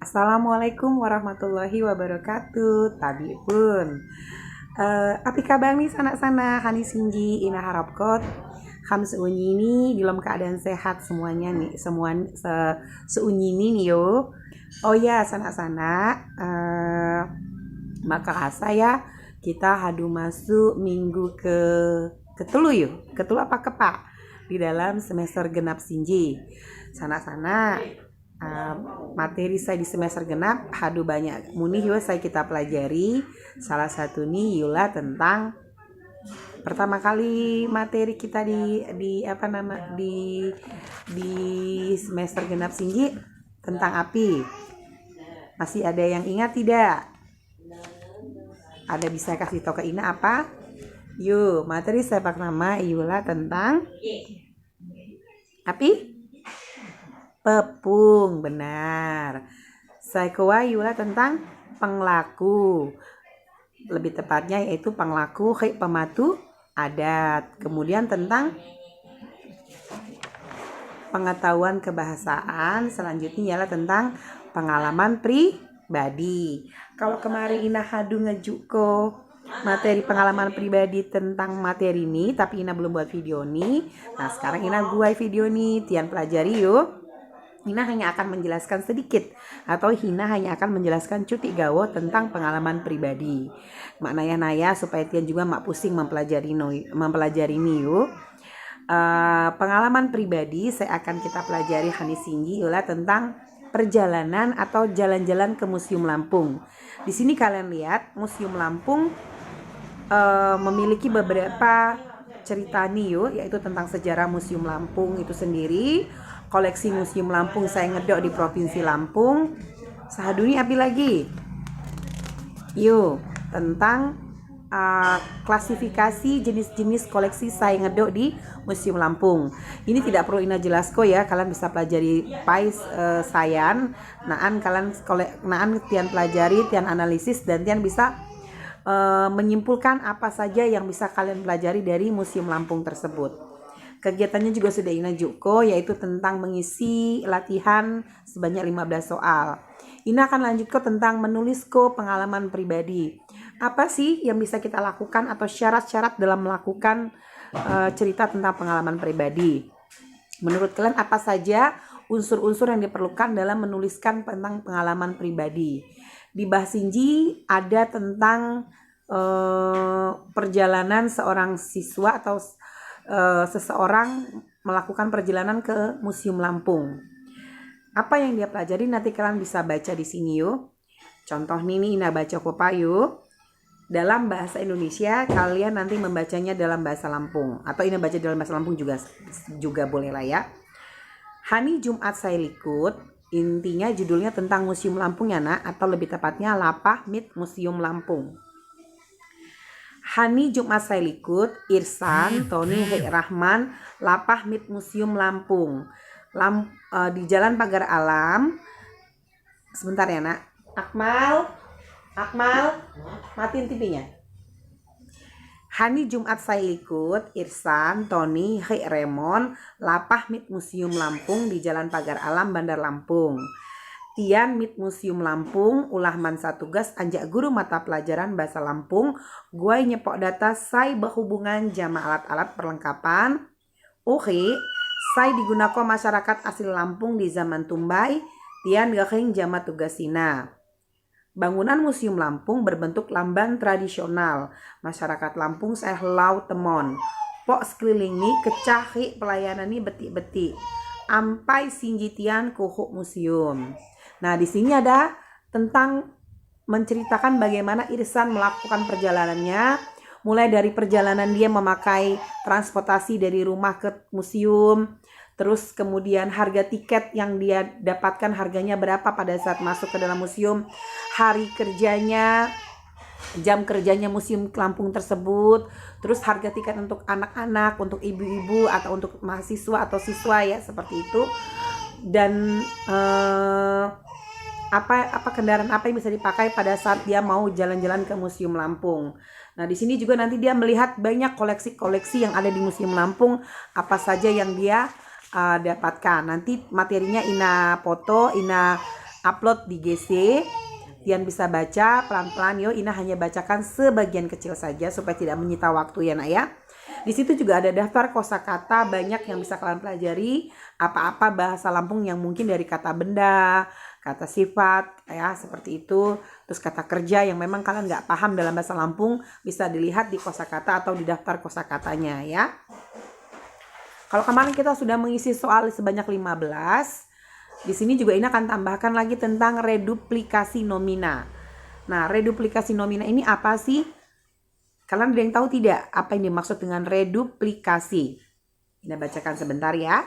Assalamualaikum warahmatullahi wabarakatuh. Tabi pun. Api kabang nih sana-sana Hani Sinji Ina Harapkot Ham seunyi ini dalam keadaan sehat semuanya nih semua seunyi ini nih yo. Oh ya sana-sana maka saya kita hadu masuk minggu ketelu yuk. Ketelu apa kepak di dalam semester genap Sinji. Sana-sana materi saya di semester genap hadu banyak muni yo saya kita pelajari. Salah satu nih yula tentang pertama kali materi kita di apa nama di semester genap Sinji tentang api. Masih ada yang ingat tidak? Ada bisa kasih tahu ke Ina apa? Yuk, materi saya nama yula tentang api pepung, benar. Saya yula tentang penglaku. Lebih tepatnya yaitu penglaku pematu adat. Kemudian tentang pengetahuan kebahasaan, selanjutnya ialah tentang pengalaman pribadi. Kalau kemarin Ina hadu ngejuko materi pengalaman pribadi tentang materi ini, tapi Ina belum buat video nih. Nah sekarang Ina buat video nih, tian pelajari yuk. Ina hanya akan menjelaskan sedikit atau Hina hanya akan menjelaskan cuti gawo tentang pengalaman pribadi. Mak naya supaya tian juga mak pusing mempelajari ini yuk. Pengalaman pribadi saya akan kita pelajari Hani Sinji ialah tentang perjalanan atau jalan-jalan ke Museum Lampung. Di sini kalian lihat Museum Lampung memiliki beberapa cerita nih yuk, yaitu tentang sejarah Museum Lampung itu sendiri. Koleksi Museum Lampung saya ngedok di Provinsi Lampung. Sahaduni api lagi. Yuk, tentang klasifikasi jenis-jenis koleksi saya ngedok di Museum Lampung. Ini tidak perlu Ina jelasko ya, kalian bisa pelajari pais sayan. Naan tian pelajari, tian analisis dan tian bisa menyimpulkan apa saja yang bisa kalian pelajari dari Museum Lampung tersebut. Kegiatannya juga sudah Ina juko, yaitu tentang mengisi latihan sebanyak 15 soal. Ina akan lanjut ke tentang menulis pengalaman pribadi. Apa sih yang bisa kita lakukan atau syarat-syarat dalam melakukan cerita tentang pengalaman pribadi? Menurut kalian apa saja unsur-unsur yang diperlukan dalam menuliskan tentang pengalaman pribadi? Di Bahsinji ada tentang perjalanan seorang siswa atau seseorang melakukan perjalanan ke Museum Lampung. Apa yang dia pelajari nanti kalian bisa baca di sini yuk. Contoh ini Ina baca kopayu. Dalam bahasa Indonesia kalian nanti membacanya dalam bahasa Lampung atau Ina baca dalam bahasa Lampung juga boleh lah ya. Hani Jumat saya likut, intinya judulnya tentang Museum Lampung ya nak, atau lebih tepatnya Lapah Mit Museum Lampung. Hani Jumat saya likut, Irsan, Tony, Rahman, Lapah Mit Museum Lampung. Di Jalan Pagar Alam. Sebentar ya nak. Akmal, matiin TV-nya. Hani Jumat saya ikut, Irsan, Tony, Raymond, Lapah Mit Museum Lampung di Jalan Pagar Alam, Bandar Lampung. Tian Mit Museum Lampung, ulah mansa tugas anjak guru mata pelajaran bahasa Lampung, gue nyepok data saya berhubungan jama alat-alat perlengkapan. Oke, saya digunakan masyarakat asli Lampung di zaman Tumbai, tian gahing jama tugasina. Bangunan Museum Lampung berbentuk lamban tradisional. Masyarakat Lampung saya lau temon. Pok sekeliling ni kecahi pelayanan ni beti-beti. Ampai sinjitian kuhuk museum. Nah, di sini ada tentang menceritakan bagaimana Irsan melakukan perjalanannya. Mulai dari perjalanan dia memakai transportasi dari rumah ke museum. Terus kemudian harga tiket yang dia dapatkan harganya berapa pada saat masuk ke dalam museum. Hari kerjanya, jam kerjanya Museum Lampung tersebut. Terus harga tiket untuk anak-anak, untuk ibu-ibu atau untuk mahasiswa atau siswa ya seperti itu. Dan apa kendaraan apa yang bisa dipakai pada saat dia mau jalan-jalan ke Museum Lampung. Nah, di sini juga nanti dia melihat banyak koleksi-koleksi yang ada di Museum Lampung, apa saja yang dia dapatkan. Nanti materinya Ina foto, Ina upload di GC. Tian bisa baca pelan-pelan. Yo, Ina hanya bacakan sebagian kecil saja supaya tidak menyita waktu ya nak ya. Di situ juga ada daftar kosakata banyak yang bisa kalian pelajari. Apa-apa bahasa Lampung yang mungkin dari kata benda, kata sifat ya seperti itu. Terus kata kerja yang memang kalian nggak paham dalam bahasa Lampung bisa dilihat di kosakata atau di daftar kosakatanya ya. Kalau kemarin kita sudah mengisi soal sebanyak 15. Di sini juga Ina akan tambahkan lagi tentang reduplikasi nomina. Nah, reduplikasi nomina ini apa sih? Kalian ada yang tahu tidak apa yang dimaksud dengan reduplikasi? Ina bacakan sebentar ya.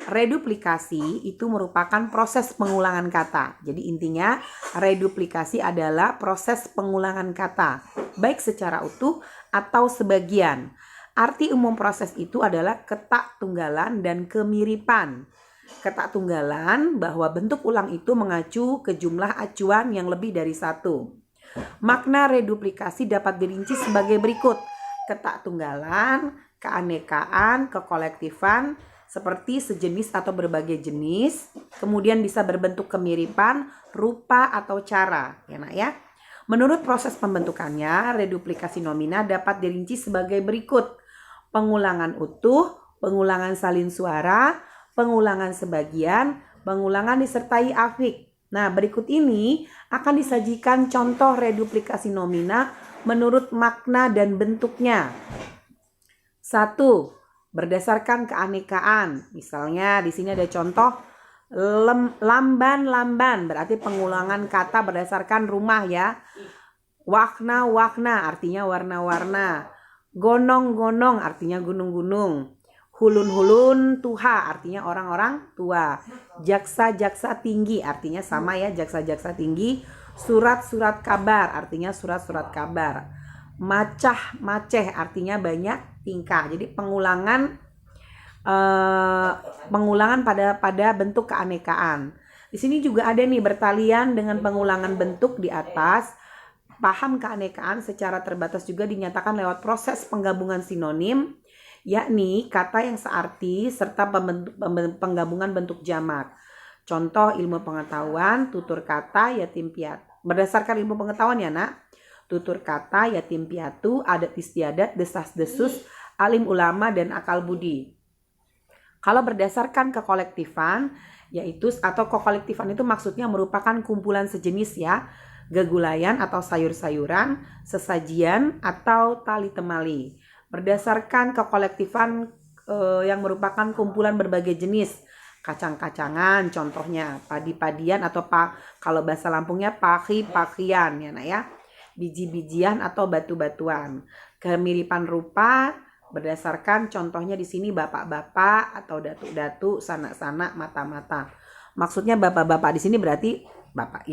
Reduplikasi itu merupakan proses pengulangan kata. Jadi intinya reduplikasi adalah proses pengulangan kata, baik secara utuh atau sebagian. Arti umum proses itu adalah ketak tunggalan dan kemiripan. Ketak tunggalan bahwa bentuk ulang itu mengacu ke jumlah acuan yang lebih dari satu. Makna reduplikasi dapat dirinci sebagai berikut. Ketak tunggalan, keanekaan, kekolektifan, seperti sejenis atau berbagai jenis. Kemudian bisa berbentuk kemiripan, rupa atau cara. Ya nak ya. Menurut proses pembentukannya, reduplikasi nomina dapat dirinci sebagai berikut. Pengulangan utuh, pengulangan salin suara, pengulangan sebagian, pengulangan disertai afik. Nah, berikut ini akan disajikan contoh reduplikasi nomina menurut makna dan bentuknya. 1. Berdasarkan keanekaan. Misalnya di sini ada contoh lamban-lamban, berarti pengulangan kata berdasarkan rumah ya. Wakna-wakna artinya warna-warna. Gonong-gonong artinya gunung-gunung. Hulun-hulun tuha artinya orang-orang tua. Jaksa-jaksa tinggi artinya sama ya, jaksa-jaksa tinggi. Surat-surat kabar artinya surat-surat kabar. Macah-maceh artinya banyak tingkah. Jadi pengulangan pada bentuk keanekaan. Di sini juga ada nih bertalian dengan pengulangan bentuk di atas. Paham keanekaan secara terbatas juga dinyatakan lewat proses penggabungan sinonim, yakni kata yang searti serta penggabungan bentuk jamak. Contoh ilmu pengetahuan, tutur kata, yatim piatu. Berdasarkan ilmu pengetahuan ya nak, tutur kata, yatim piatu, adat istiadat, desas-desus, alim ulama, dan akal budi. Kalau berdasarkan kekolektifan, yaitu atau kekolektifan itu maksudnya merupakan kumpulan sejenis ya, gegulayan atau sayur-sayuran, sesajian atau tali temali. Berdasarkan kekolektifan yang merupakan kumpulan berbagai jenis, kacang-kacangan contohnya, padi-padian atau kalau bahasa Lampungnya paki-pakian ya nak ya, biji-bijian atau batu-batuan. Kemiripan rupa berdasarkan contohnya di sini bapak-bapak atau datu-datu, sanak-sanak, mata-mata. Maksudnya bapak-bapak di sini berarti bapak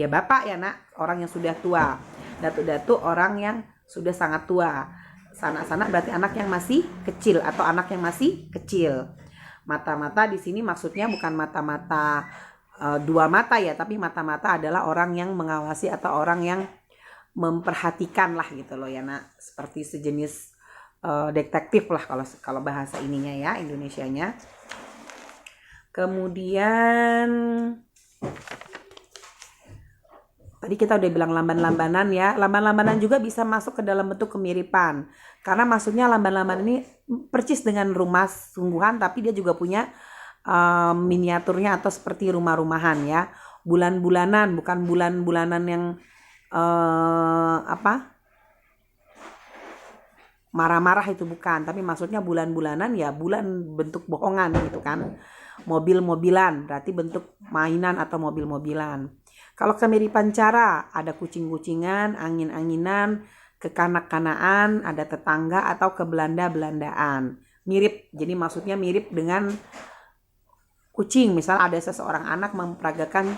ya nak, orang yang sudah tua. Datu-datu orang yang sudah sangat tua. Sanak-sanak berarti anak yang masih kecil atau anak yang masih kecil. Mata-mata di sini maksudnya bukan mata-mata dua mata ya, tapi mata-mata adalah orang yang mengawasi atau orang yang memperhatikan lah gitu loh ya nak. Seperti sejenis detektif lah kalau bahasa ininya ya, Indonesianya. Kemudian tadi kita udah bilang lamban-lambanan ya. Lamban-lambanan juga bisa masuk ke dalam bentuk kemiripan. Karena maksudnya lamban-lambanan ini percis dengan rumah sungguhan, tapi dia juga punya miniaturnya atau seperti rumah-rumahan ya. Bulan-bulanan, bukan bulan-bulanan yang marah-marah itu bukan. Tapi maksudnya bulan-bulanan ya bulan bentuk bohongan gitu kan. Mobil-mobilan, berarti bentuk mainan atau mobil-mobilan. Kalau kemiripan cara, ada kucing-kucingan, angin-anginan, kekanak-kanaan, ada tetangga atau kebelanda-belandaan. Mirip, jadi maksudnya mirip dengan kucing. Misal ada seseorang anak memperagakan